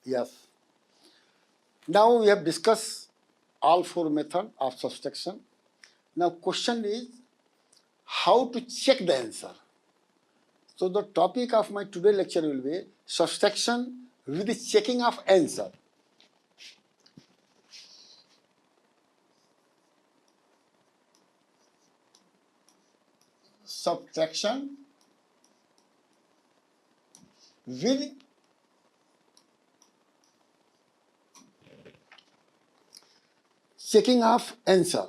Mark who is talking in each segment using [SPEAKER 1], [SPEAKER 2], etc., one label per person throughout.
[SPEAKER 1] Yes. Now we have discussed all four methods of subtraction. Now question is how to check the answer. So the topic of my today lecture will be subtraction with the checking of answer. Subtraction with checking of answer.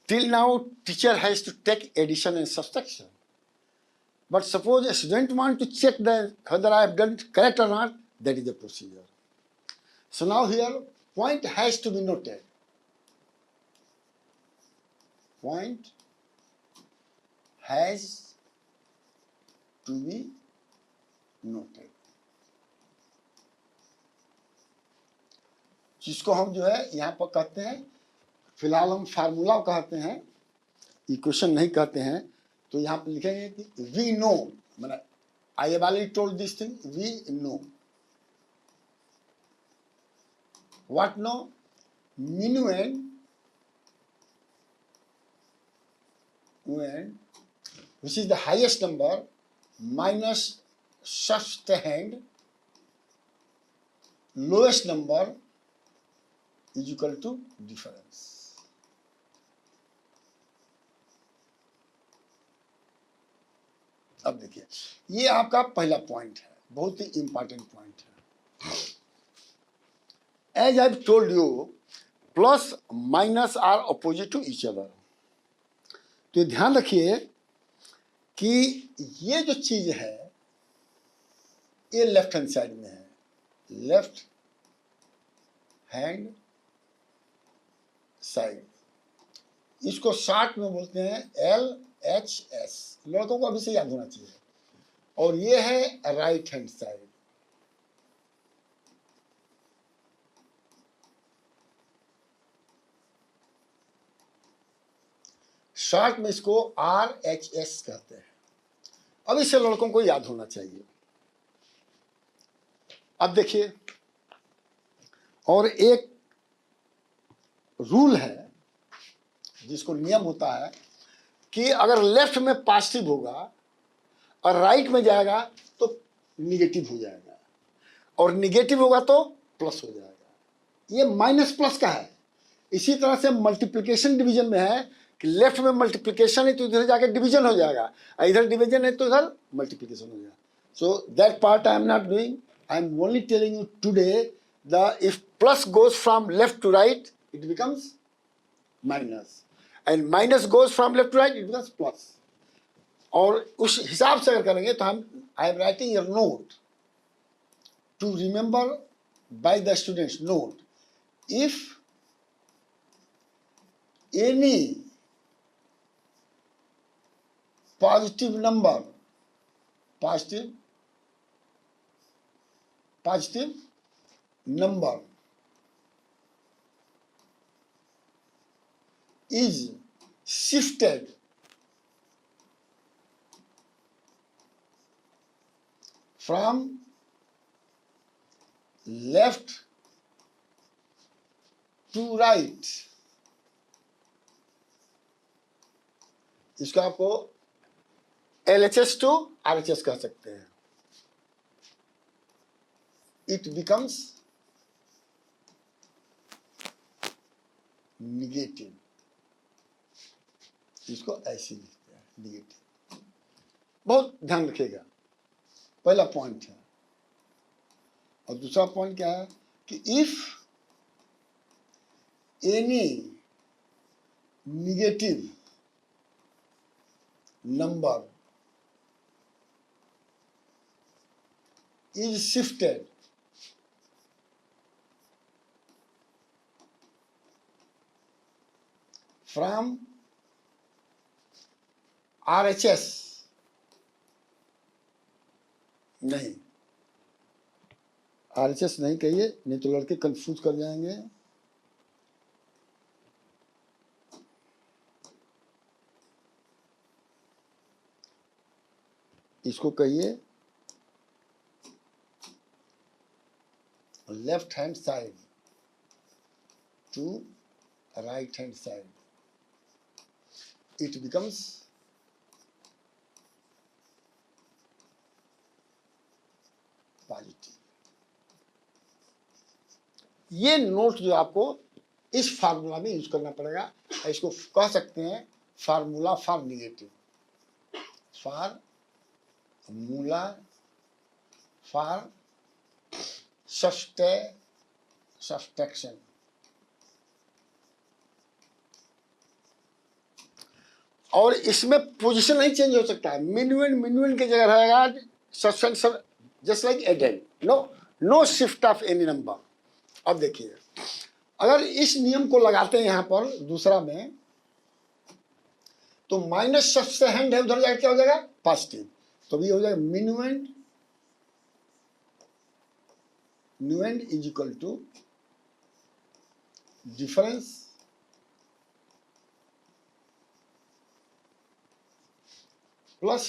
[SPEAKER 1] Till now, teacher has to take addition and subtraction. But suppose a student wants to check whether I have done it correct or not, that is the procedure. So now here, point has to be noted. Point has to be noted. जिसको हम जो है यहाँ पर कहते हैं, फिलहाल हम फार्मूला कहते हैं, इक्वेशन नहीं कहते हैं. तो यहाँ पर लिखेंगे कि वी नो, मतलब I have already told this thing, we know. What know? minuend which is the highest number minus subtrahend lowest number is equal to difference. अब देखिए, ये आपका पहला पॉइंट है, बहुत ही इंपॉर्टेंट पॉइंट है. As I have told you, plus minus are opposite to each other. तो ध्यान रखिए कि ये जो चीज है ये लेफ्ट हैंड साइड में है, लेफ्ट हैंड साइड. इसको शॉर्ट में बोलते हैं LHS. लड़कों को अभी से याद होना चाहिए. और ये है राइट हैंड साइड. शॉर्ट में इसको RHS कहते हैं. अब इसे लड़कों को याद होना चाहिए. अब देखिए, और एक रूल है जिसको नियम होता है कि अगर लेफ्ट में पॉजिटिव होगा और राइट में जाएगा तो निगेटिव हो जाएगा, और निगेटिव होगा तो प्लस हो जाएगा. ये माइनस प्लस का है. इसी तरह से मल्टीप्लिकेशन डिवीजन में है कि लेफ्ट में मल्टीप्लिकेशन है तो इधर जाके डिवीजन हो जाएगा, इधर डिवीजन है तो इधर मल्टीप्लिकेशन हो जाएगा. So that part I am not doing. I am only telling you today the if plus goes from left to right it becomes minus, and minus goes from left to right it becomes plus. और उस हिसाब से अगर करेंगे तो हम I am writing your note to remember by the students. Note, if any positive number is shifted from left to right, इसको आपको LHS to RHS कह सकते हैं. It becomes negative. इसको ऐसे लिखते हैं, निगेटिव. बहुत ध्यान रखिएगा. पहला पॉइंट है. और दूसरा पॉइंट क्या है कि if any negative number is shifted from RHS, नहीं, RHS नहीं कहिए, नहीं तो लड़के कंफ्यूज कर जाएंगे। इसको कहिए left hand side to right hand side, it becomes positive. ये नोट जो आपको इस फार्मूला में यूज करना पड़ेगा, इसको कह सकते हैं formula for negative, formula for subtraction. और इसमें पोजीशन नहीं चेंज हो सकता है, मिनुएंड की जगह रहेगा subtraction, just like addend, no shift of any number. अब देखिए अगर इस नियम को लगाते हैं यहां पर दूसरा में, तो माइनस सबसे हैंड है उधर जाकर क्या हो जाएगा पॉजिटिव, तो ये हो जाएगा minuend is equal to difference plus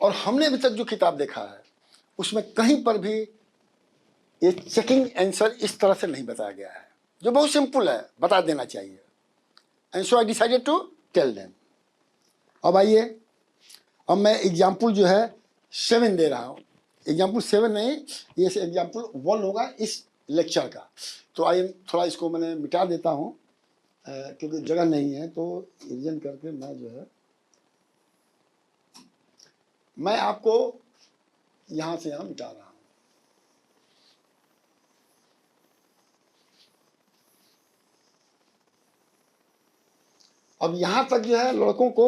[SPEAKER 1] और हमने अभी तक जो किताब देखा है उसमें कहीं पर भी ये चेकिंग आंसर इस तरह से नहीं बताया गया है, जो बहुत सिंपल है, बता देना चाहिए। And so I decided to tell them. अब आइए, अब मैं एग्जाम्पल जो है 7 दे रहा हूँ, एग्जाम्पल 7 नहीं, ये एग्जाम्पल 1 होगा इस लेक्चर का। तो आइए थोड़ा इसको मैंने मिटा देता हूँ क्योंकि जगह नहीं है, तो रिविजन करके मैं जो है मैं आपको यहां से यहां मिटा रहा हूं। अब यहां तक जो है लड़कों को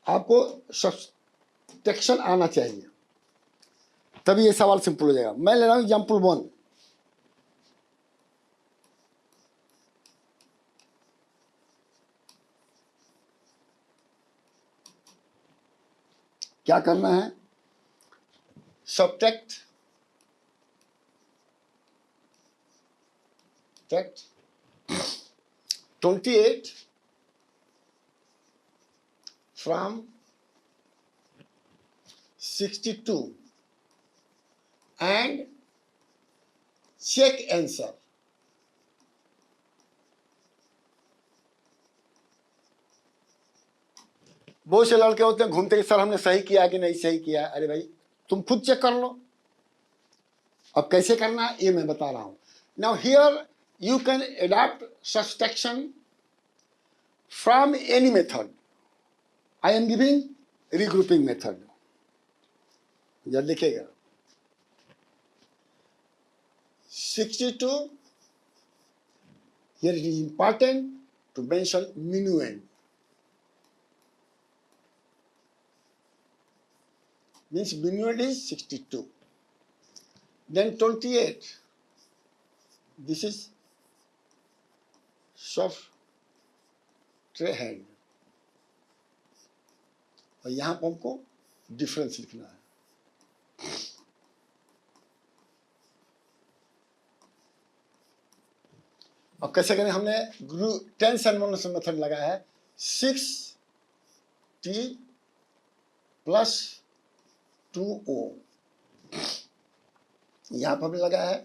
[SPEAKER 1] आपको सब्सट्रैक्शन आना चाहिए, तभी ये सवाल सिंपल हो जाएगा। मैं ले रहा हूं एग्जाम्पल 1। क्या करना है, subtract 28 from 62 and check answer। बहुत से लड़के होते हैं घूमते कि सर हमने सही किया कि नहीं सही किया। अरे भाई तुम खुद चेक कर लो। अब कैसे करना है ये मैं बता रहा हूं। Now here you can adapt subtraction from any method. I am giving regrouping method. जब लिखेगा 62, here it is important to mention minuend, means minuend is 62. Then 28, this is soft tray hand, और यहां पर हमको डिफरेंस लिखना है। अब कैसे करें, हमने टेंस एनमोनेशन मेथड लगाया है 6t प्लस 2o, यहां पर भी लगाया है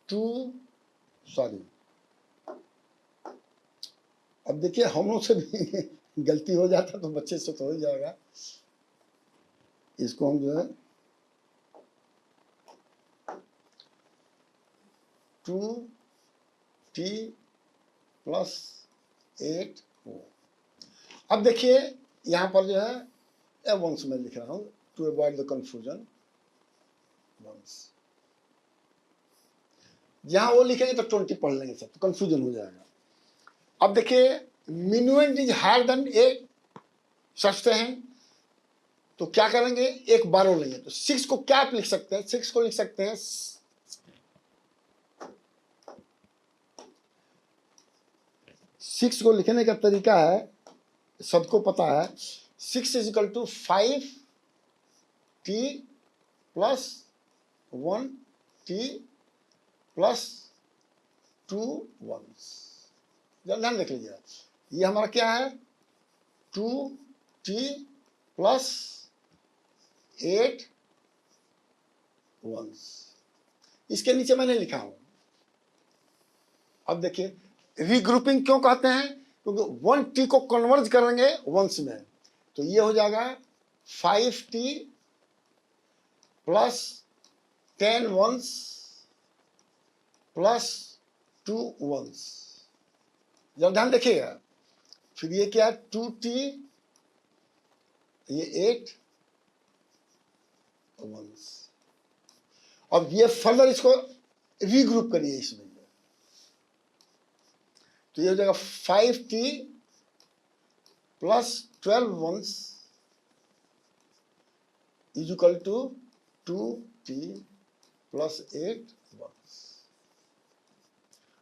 [SPEAKER 1] 2, सॉरी अब देखिए हम लोग से भी गलती हो जाता तो बच्चे से तो हो जाएगा। इसको हम जो है 2t प्लस 8o। अब देखिए यहां पर जो है वंस में लिख रहा हूं to avoid the confusion once. जहां वो लिखेंगे तो 20 पढ़ लेंगे सब, तो कंफ्यूजन हो जाएगा। अब देखिए minuend इज हायर देन 8 सस्ते हैं, तो क्या करेंगे एक बार और लेंगे। तो 6 को क्या लिख सकते हैं, 6 को लिख सकते हैं 6 को लिखने का तरीका है सबको पता है, 6 is equal to 5t plus 1t plus 2 1s। ध्यान देख लीजिए, ये हमारा क्या है, 2t प्लस 8 1s। इसके नीचे मैंने लिखा हूं। अब देखिए, रीग्रुपिंग क्यों कहते हैं, क्योंकि 1t को कन्वर्ज करेंगे 1s में, तो ये हो जाएगा 5t plus 10 1s plus 2 1s। जरा ध्यान देखिएगा, फिर ये क्या है, 2t, ये 8 1s। अब ये फर्दर इसको रीग्रुप करिए इसमें, तो ये हो जाएगा 5t plus 12 1s is equal to 2t plus 8 1s।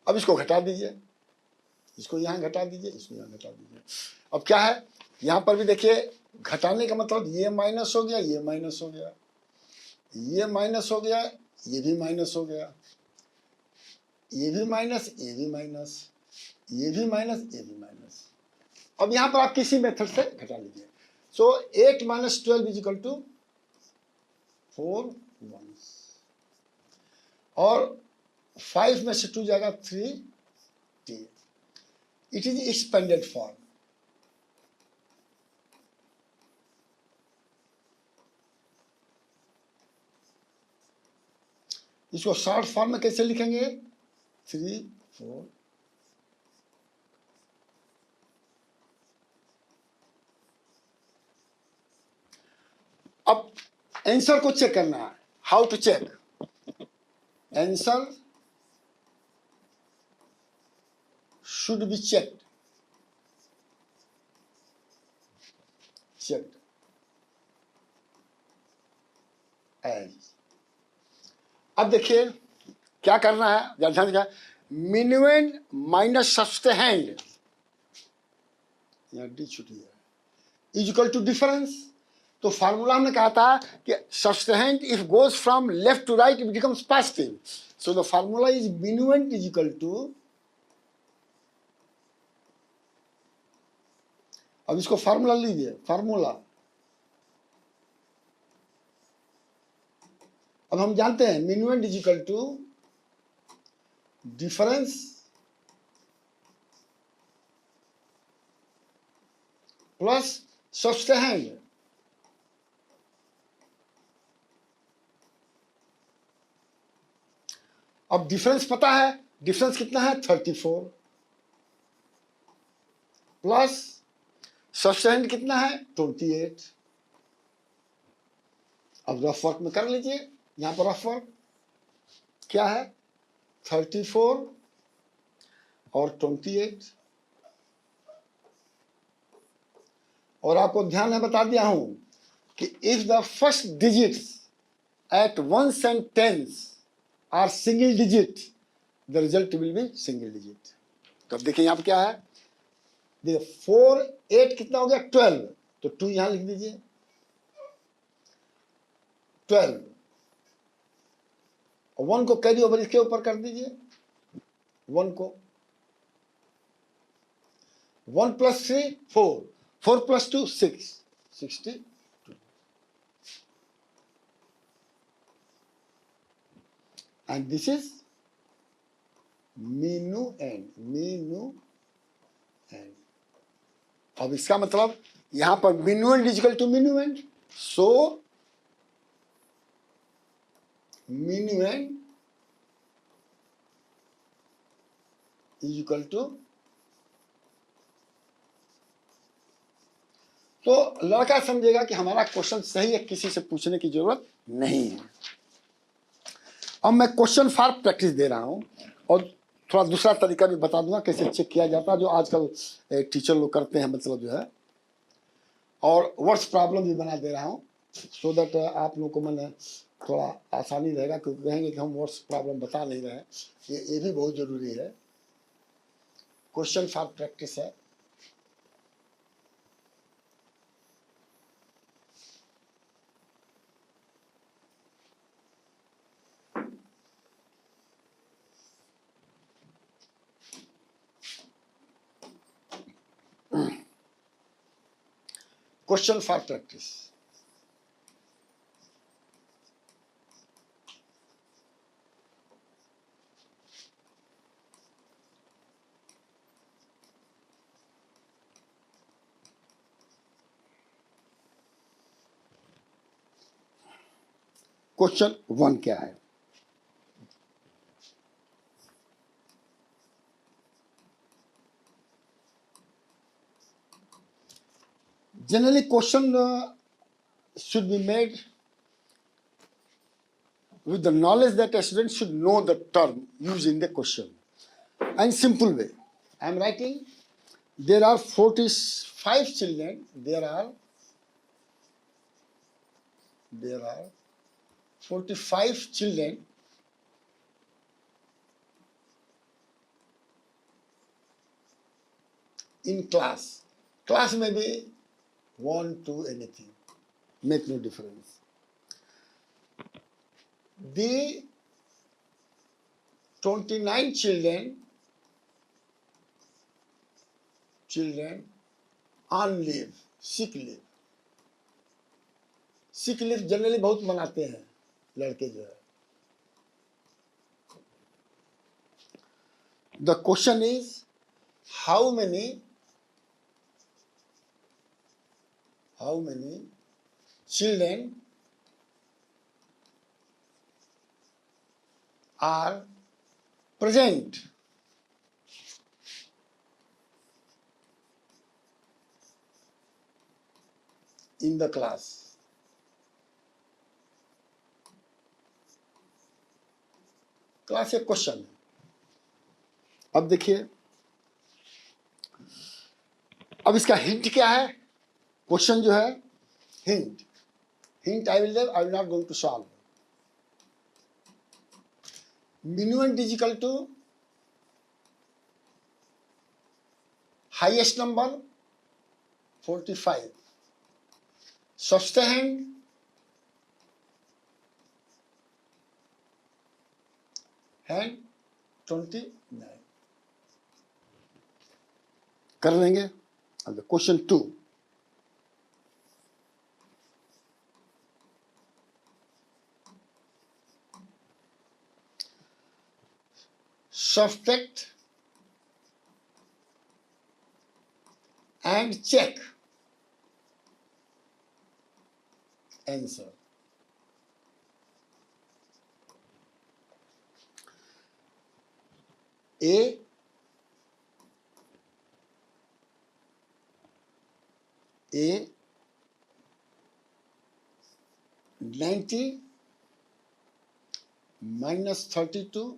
[SPEAKER 1] अब इसको घटा दीजिए, इसको यहां घटा दीजिए, इसको यहां घटा दीजिए। अब क्या है, यहां पर भी देखिए, घटाने का मतलब ये माइनस हो गया, ये माइनस हो गया, ये माइनस हो गया, ये भी माइनस हो गया, ये भी माइनस, ये भी माइनस, ये भी माइनस, ये भी माइनस। अब यहां पर आप किसी मेथड से घटा लीजिए। So 8 minus 12 is equal to 4 1s, और 5 में से 2 जाएगा 3t। It is expanded form. इसको शॉर्ट फॉर्म में कैसे लिखेंगे, 3 4। अब आंसर को चेक करना है, how to check answer, should be checked as। अब देखिए क्या करना है, ध्यान दिया, मिनिमम माइनस सब्सटेंड, यहाँ डी छुटी है, इज इक्वल टू डिफरेंस। तो फार्मूला हमने कहा था कि subtrahend if goes from left to right it becomes positive, so the formula is minimum is equal to, अब इसको फार्मूला लीजिए, फार्मूला अब हम जानते हैं minimum is equal to difference plus subtend. अब डिफरेंस पता है, डिफरेंस कितना है, 34 प्लस सब्सटेंड कितना है, 28। अब रफ वर्क में कर लीजिए, यहां पर रफ वर्क क्या है, 34 और 28। और आपको ध्यान है, बता दिया हूं कि if the first digits at 1s and 10s are single digit, the result will be single digit. तो अब देखिए यहां पर क्या है, देखिए 4 8 कितना हो गया, 12, तो 2 यहां लिख दीजिए, 12, और 1 को कैरी ओवर इसके ऊपर कर दीजिए, 1 को 1 plus 3 4, 4 plus 2 6, 62। And this is minuend, minuend. अब इसका मतलब यहां पर minuend is equal to minuend, so minuend is equal to, तो लड़का समझेगा कि हमारा क्वेश्चन सही है, किसी से पूछने की जरूरत नहीं है। अब मैं क्वेश्चन फॉर प्रैक्टिस दे रहा हूं, और थोड़ा दूसरा तरीका भी बता दूंगा कैसे चेक किया जाता है, जो आजकल टीचर लोग करते हैं, मतलब जो है, और वर्ड्स प्रॉब्लम भी बना दे रहा हूं, सो दैट आप लोगों को मैंने थोड़ा आसानी रहेगा, क्योंकि कहेंगे कि हम वर्ड्स प्रॉब्लम बता नहीं रहे, ये भी बहुत जरूरी है। क्वेश्चन फॉर प्रैक्टिस है, क्वेश्चन फॉर प्रैक्टिस। क्वेश्चन 1 क्या है? Generally, question should be made with the knowledge that a student should know the term used in the question. And simple way, I am writing, there are 45 children, there are 45 children in class. Class may be 1, 2, anything, make no difference. The 29 children on leave, sick leave. Sick leave generally बहुत मनाते हैं लड़के जो है। The question is how many children are present in the class. Class एक question है। अब देखिए, अब इसका हिंट क्या है? क्वेश्चन जो है hint I will not going to solve. minuend is equal to highest number 45, sustained and 29 कर लेंगे। अब question 2, subtract and check answer। A 90 minus 32।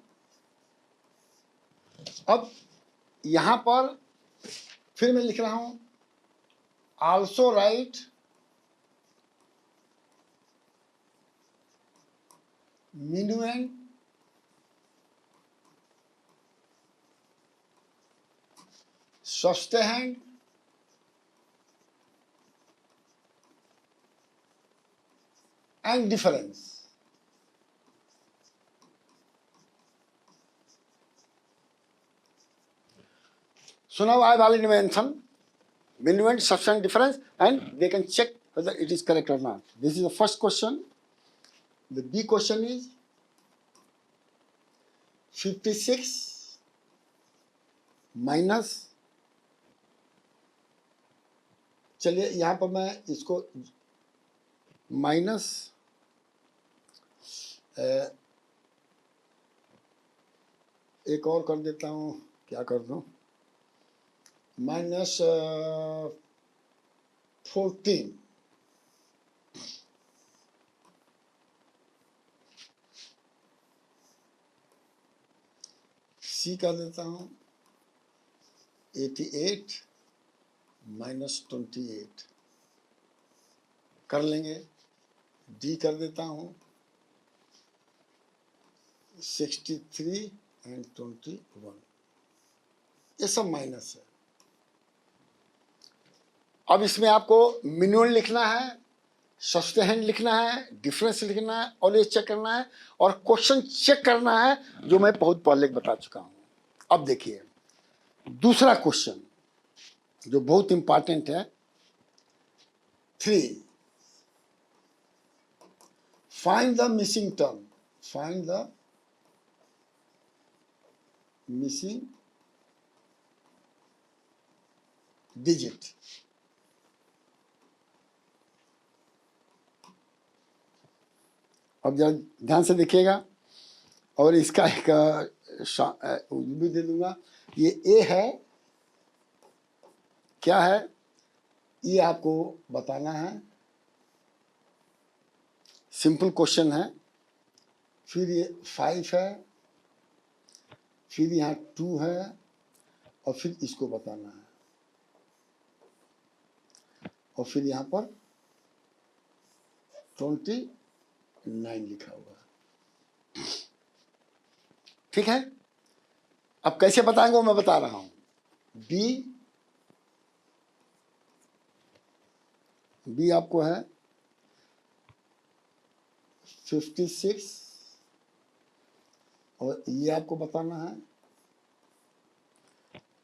[SPEAKER 1] अब यहां पर फिर मैं लिख रहा हूं, also right minuend sustained and difference। So now I have already mentioned minuend, subtract, difference, and they can check whether it is correct or not. This is the first question. The B question is 56 minus, चलिए यहां पर मैं इसको minus एक और कर देता हूं, क्या कर दूं, माइनस 14 सी कर देता हूं 88 minus 28 कर लेंगे। डी कर देता हूं 63 and 21, ये सब माइनस है। अब इसमें आपको minuend लिखना है, सस्टेन लिखना है, डिफरेंस लिखना है, और ये चेक करना है, और क्वेश्चन चेक करना है, जो मैं बहुत पहले बता चुका हूं। अब देखिए दूसरा क्वेश्चन जो बहुत इंपॉर्टेंट है, 3, find the missing term, find the missing digit. अब जरा ध्यान से देखिएगा और इसका एक भी दे दूंगा। ये ए है, क्या है ये आपको बताना है, सिंपल क्वेश्चन है। फिर ये 5 है, फिर यहाँ 2 है और फिर इसको बताना है और फिर यहाँ पर 29 लिखा हुआ है। ठीक है, अब कैसे बताएंगे वो मैं बता रहा हूं। बी आपको है 56 और ये आपको बताना है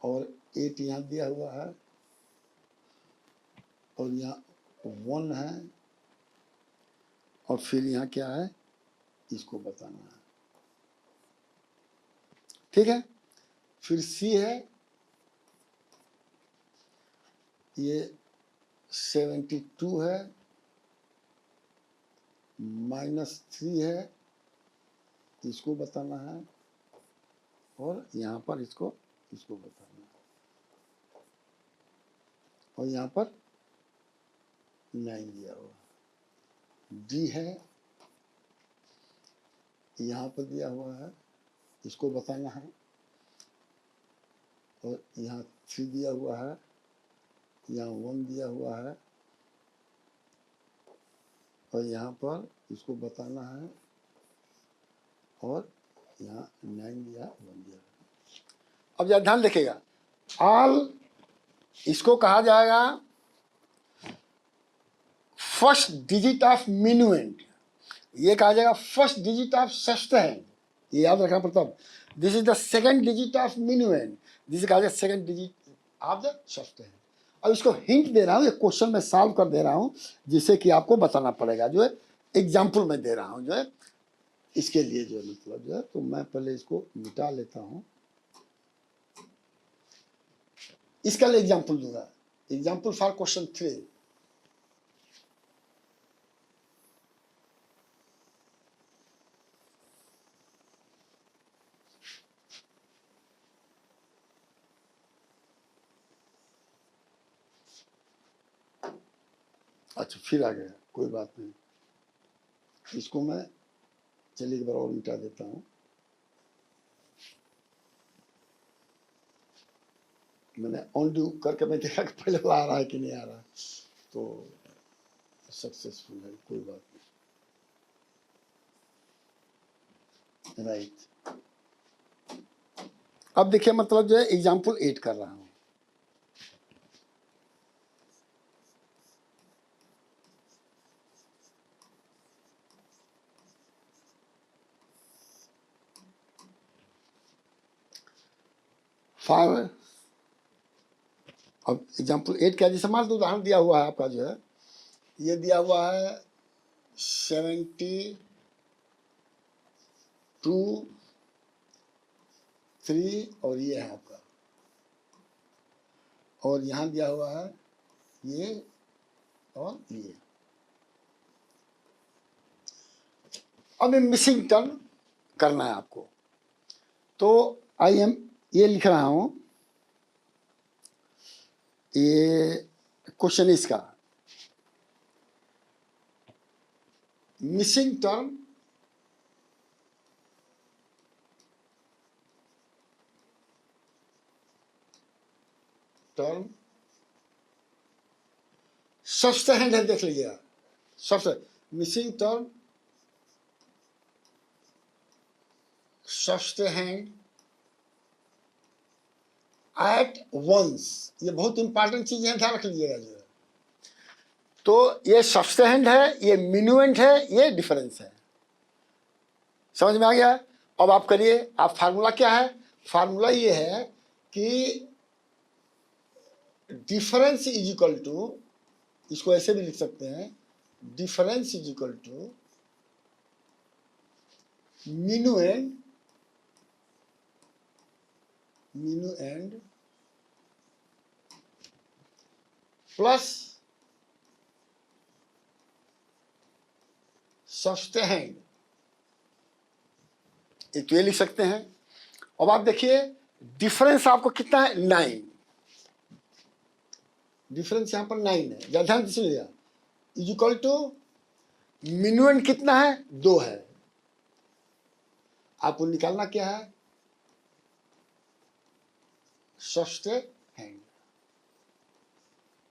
[SPEAKER 1] और 8 यहाँ दिया हुआ है और यहाँ 1 है और फिर यहाँ क्या है इसको बताना है। ठीक है, फिर सी है, ये 72 है, -3 है, इसको बताना है और यहाँ पर इसको बताना है और यहाँ पर 9 दिया हुआ। डी है, यहाँ पर दिया हुआ है, इसको बताना है और यहाँ 3 दिया हुआ है, यहाँ 1 दिया हुआ है और यहाँ पर इसको बताना है और यहाँ 9 दिया 1 दिया। अब जरा ध्यान रखिएगा, ऑल इसको कहा जाएगा फर्स्ट डिजिट ऑफ मिनुएंट, ये कहा जाएगा फर्स्ट डिजिट ऑफ सस्टेन, ये याद रखना पड़ता है। This is the second digit of minuend, this कहा जाएगा सेकंड डिजिट ऑफ द सस्टेन। अब इसको हिंट दे रहा हूँ, ये क्वेश्चन में सॉल्व कर दे रहा हूँ जिससे कि आपको बताना पड़ेगा, जो है एग्जाम्पल में दे रहा हूँ जो है इसके लिए, जो मतलब जो है। तो मैं पहले इसको मिटा लेता हूँ, इसका लिए एग्जाम्पल दूंगा, एग्जाम्पल फॉर क्वेश्चन 3। अच्छा फिर आ गया, कोई बात नहीं, इसको मैं चलिए एक बार और मिटा देता हूँ। मैंने अनडू करके मैं देखा कि पहले आ रहा है कि नहीं आ रहा, तो सक्सेसफुल है, कोई बात नहीं। राइट, अब देखिए मतलब जो है एग्जाम्पल 8 कर रहा हूँ। अब एग्जाम्पल 8 क्या, जैसे मान लो उदाहरण दिया हुआ है आपका जो है, ये दिया हुआ है 72, 3 और ये है आपका, और यहाँ दिया हुआ है ये और ये। अब मिसिंग टर्म करना है आपको, तो आई एम ये लिख रहा हूं, ये क्वेश्चन इसका मिसिंग टर्म सब्सटेंड है, देख लीजिएगा missing term subtrahend at once, ये बहुत इंपॉर्टेंट चीज है, ध्यान रख लीजिएगा जो है। तो ये सब्सटेंड है, ये मिनुएंट है, ये डिफरेंस है, समझ में आ गया। अब आप करिए, आप फार्मूला क्या है, फार्मूला ये है कि डिफरेंस इज इक्वल टू इसको ऐसे भी लिख सकते हैं, difference is equal to minuend plus subtrahend, एक तो ये लिख सकते हैं। अब आप देखिए डिफरेंस आपको कितना है, 9, डिफरेंस यहां पर 9 है, ध्यान से लिया, इज इक्वल टू minuend कितना है, 2 है। आपको निकालना क्या है, सस्टेन्ड।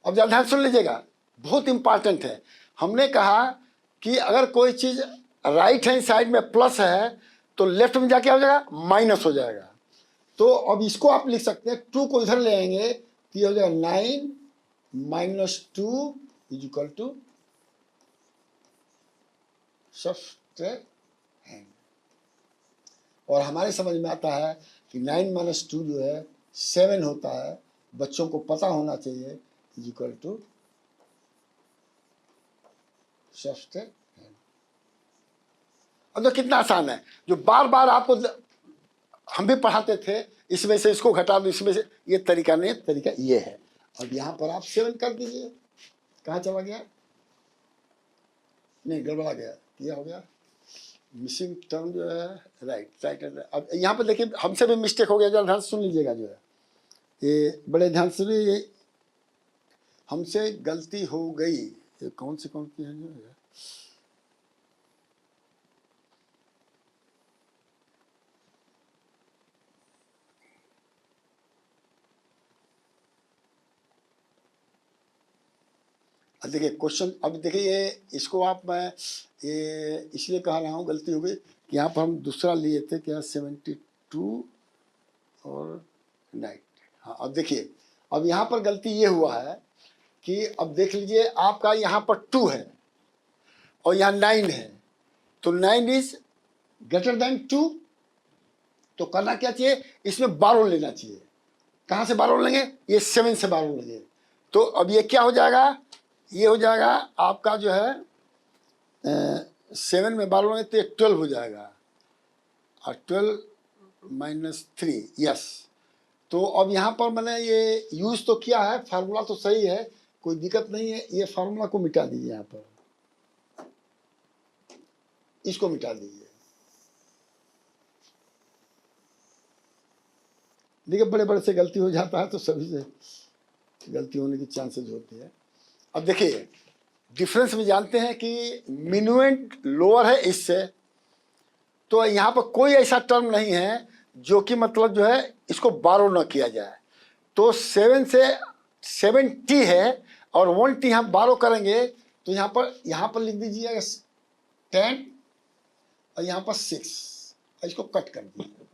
[SPEAKER 1] अब ध्यान सुन लीजिएगा, बहुत इंपॉर्टेंट है। हमने कहा कि अगर कोई चीज राइट हैंड साइड में प्लस है तो लेफ्ट में जाके हो जाएगा माइनस हो जाएगा। तो अब इसको आप लिख सकते हैं, 2 को इधर ले आएंगे तो ये हो जाएगा 9 minus 2 is equal to subtrahend. और हमारे समझ में आता है कि 9 माइनस 2 जो है 7 होता है, बच्चों को पता होना चाहिए, इज इक्वल टू सस्टेन्ड। अब तो कितना आसान है, जो बार बार आपको हम भी पढ़ाते थे, इसमें से इसको घटा दो, इसमें से, ये तरीका नहीं, तरीका ये है। अब यहाँ पर आप 7 कर दीजिए, कहाँ चला गया, नहीं गड़बड़ा गया, क्या हो गया, मिसिंग टर्म जो है राइट। अब यहाँ पर देखिए हमसे भी मिस्टेक हो गया, जरा ध्यान सुन लीजिएगा, जो है ये बड़े ध्यान से, ये हमसे गलती हो गई, ये कौन सी है जो है, अब देखिए क्वेश्चन, अब देखिए ये इसको आप, मैं ये इसलिए कह रहा हूँ गलती हो गई कि यहाँ पर हम दूसरा लिए थे क्या, 72 और 9। हाँ अब देखिए, अब यहाँ पर गलती ये हुआ है कि अब देख लीजिए आपका यहाँ पर 2 है और यहाँ 9 है, तो 9 इज ग्रेटर देन 2, तो करना क्या चाहिए, इसमें 12 लेना चाहिए। कहाँ से 12 लेंगे, ये 7 से 12 लेंगे। तो अब ये क्या हो जाएगा, ये हो जाएगा आपका जो है 7 में 12 लेंगे तो ये 12 हो जाएगा, और 12 माइनस 3, यस। तो अब यहाँ पर मैंने ये यूज तो किया है, फार्मूला तो सही है, कोई दिक्कत नहीं है। ये फार्मूला को मिटा दीजिए, यहाँ पर इसको मिटा दीजिए। देखिए बड़े बड़े से गलती हो जाता है, तो सभी से गलती होने की चांसेस होती है। अब देखिए डिफरेंस में जानते हैं कि minuend लोअर है इससे, तो यहाँ पर कोई ऐसा टर्म नहीं है जो कि मतलब जो है इसको बारो न किया जाए। तो 7 से 7t है और 1t हम बारो करेंगे, तो यहाँ पर लिख दीजिएगा 10 और यहाँ पर 6, इसको कट कर दीजिए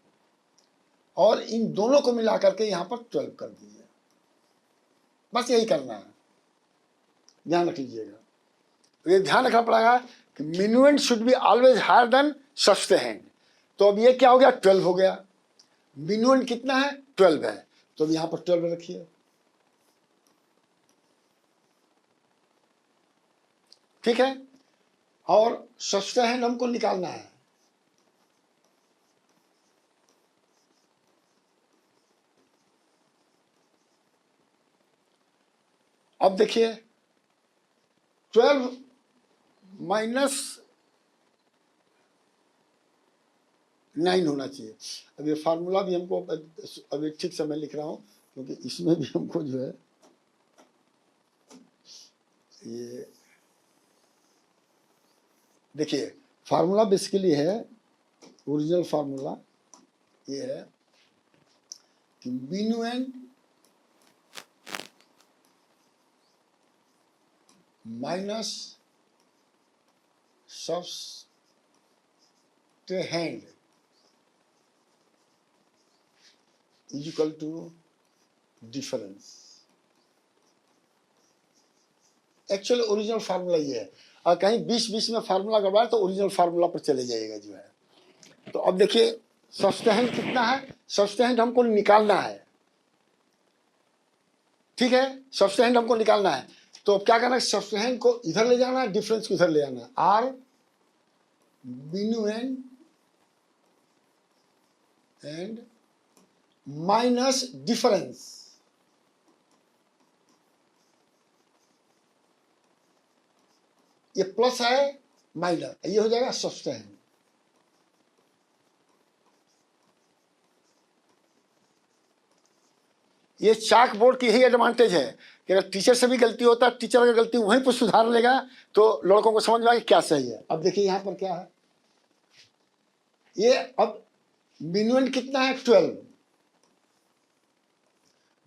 [SPEAKER 1] और इन दोनों को मिला करके यहाँ पर 12 कर दीजिए। बस यही करना है, ध्यान रख लीजिएगा। ये ध्यान रखना पड़ेगा कि minuend should be always higher than subtrahend. तो अब ये क्या हो गया, 12 हो गया। minuend कितना है, 12 है, तो अब यहाँ पर 12 रखिए, ठीक है। और सस्टेन्ड हमको निकालना है। अब देखिए 12 माइनस 9 होना चाहिए। अब ये फार्मूला भी हमको अभी ठीक से मैं लिख रहा हूँ, क्योंकि इसमें भी हमको जो है ये देखिए फार्मूला बेसिकली है, ओरिजिनल फार्मूला ये है कि minuend minus subtrahend is equal to difference. Actually original formula ये है, और कहीं बीच में फार्मूला गड़बड़ा तो ओरिजिनल फार्मूला पर चले जाएगा जो है। तो अब देखिए सस्टेन्ड कितना है, सस्टेन्ड हमको निकालना है, ठीक है, सस्टेन्ड हमको निकालना है। तो अब क्या करना है, सब्सटेंड को इधर ले जाना है, डिफरेंस को इधर ले जाना है। Are minuend and minus difference, ये प्लस है माइनस, ये हो जाएगा सब्सटेंड। ये चाक बोर्ड की यही एडवांटेज है कि अगर टीचर से भी गलती होता है, टीचर अगर गलती वहीं पर सुधार लेगा तो लड़कों को समझ में आएगा क्या सही है। अब देखिए यहां पर क्या है, ये अब मिनुएंड कितना है 12,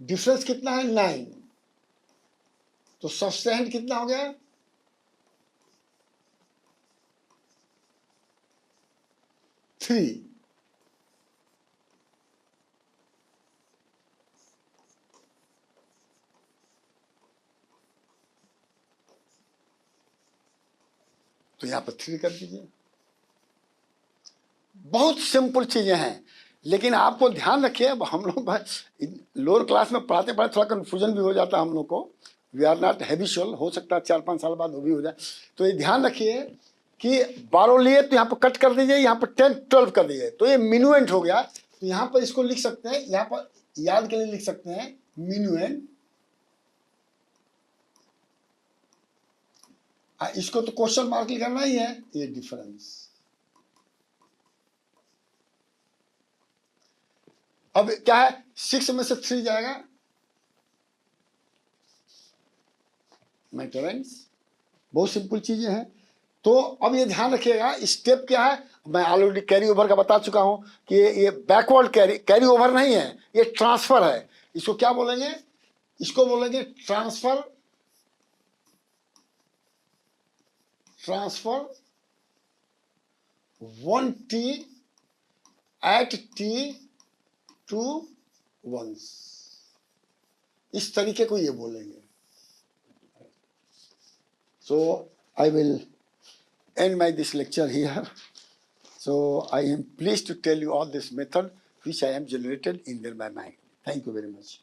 [SPEAKER 1] डिफरेंस कितना है 9, तो सब्सटेंड कितना हो गया 3। तो यहां पर 3 कर दीजिए। बहुत सिंपल चीजें हैं, लेकिन आपको ध्यान रखिए, अब हम लोग लोअर क्लास में पढ़ाते पढ़ाते थोड़ा कंफ्यूजन भी हो जाता है हम लोग को। वी आर नॉट हैबिचुअल, हो सकता है 4-5 साल बाद वो भी हो जाए। तो ये ध्यान रखिए कि 12 लिए तो यहाँ पर कट कर दीजिए, यहाँ पर 10-12 कर दीजिए, तो ये मिनुएंट हो गया। तो यहाँ पर इसको लिख सकते हैं, यहाँ पर याद के लिए लिख सकते हैं मिनुएंट, इसको तो क्वेश्चन मार्क करना ही है, ये डिफरेंस। अब क्या है, 6 में से 3 जाएगा मेंटेनेंस। बहुत सिंपल चीजें हैं। तो अब ये ध्यान रखिएगा, स्टेप क्या है, मैं ऑलरेडी कैरी ओवर का बता चुका हूं कि ये बैकवर्ड कैरी ओवर नहीं है, ये ट्रांसफर है। इसको क्या बोलेंगे, इसको बोलेंगे transfer 1t at t to 1, इस तरीके को ये बोलेंगे। So I will end this lecture here. So I am pleased to tell you all this method which I am generated in my mind. Thank you very much.